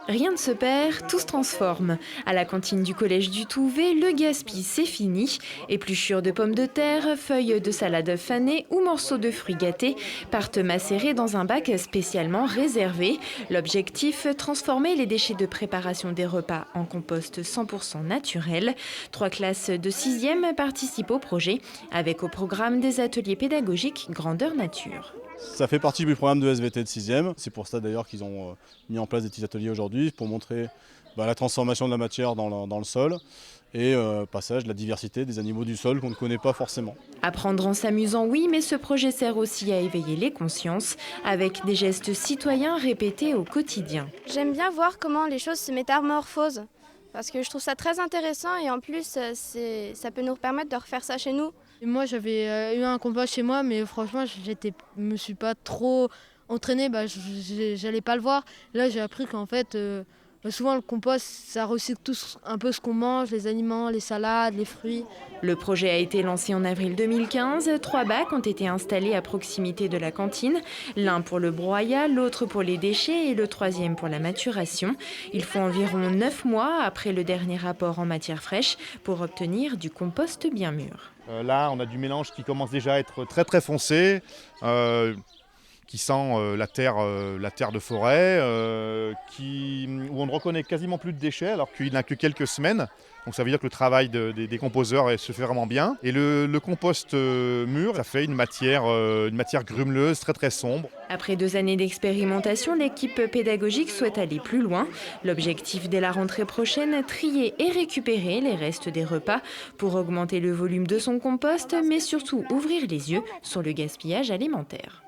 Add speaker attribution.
Speaker 1: Rien ne se perd, tout se transforme. À la cantine du collège du Touvet, le gaspille c'est fini. Épluchures de pommes de terre, feuilles de salade fanée ou morceaux de fruits gâtés partent macérer dans un bac spécialement réservé. L'objectif, transformer les déchets de préparation des repas en compost 100% naturel. 3 classes de 6e participent au projet, avec au programme des ateliers pédagogiques grandeur nature.
Speaker 2: Ça fait partie du programme de SVT de 6e. C'est pour ça d'ailleurs qu'ils ont mis en place des petits ateliers aujourd'hui pour montrer la transformation de la matière dans le sol et passage de la diversité des animaux du sol qu'on ne connaît pas forcément.
Speaker 1: Apprendre en s'amusant, oui, mais ce projet sert aussi à éveiller les consciences avec des gestes citoyens répétés au quotidien.
Speaker 3: J'aime bien voir comment les choses se métamorphosent parce que je trouve ça très intéressant et en plus ça peut nous permettre de refaire ça chez nous.
Speaker 4: Et moi j'avais eu un compost chez moi mais franchement me suis pas trop entraînée, j'allais pas le voir. Là j'ai appris qu'en fait souvent le compost ça recycle tout un peu ce qu'on mange, les aliments, les salades, les fruits.
Speaker 1: Le projet a été lancé en avril 2015. 3 bacs ont été installés à proximité de la cantine. L'un pour le broyat, l'autre pour les déchets et le 3e pour la maturation. Il faut environ 9 mois après le dernier rapport en matière fraîche pour obtenir du compost bien mûr.
Speaker 5: Là, on a du mélange qui commence déjà à être très très foncé, qui sent la terre de forêt, où on ne reconnaît quasiment plus de déchets alors qu'il n'a que quelques semaines. Donc ça veut dire que le travail des composeurs se fait vraiment bien. Et le compost mûr, ça fait une matière grumeleuse, très très sombre.
Speaker 1: Après 2 années d'expérimentation, l'équipe pédagogique souhaite aller plus loin. L'objectif dès la rentrée prochaine, trier et récupérer les restes des repas pour augmenter le volume de son compost, mais surtout ouvrir les yeux sur le gaspillage alimentaire.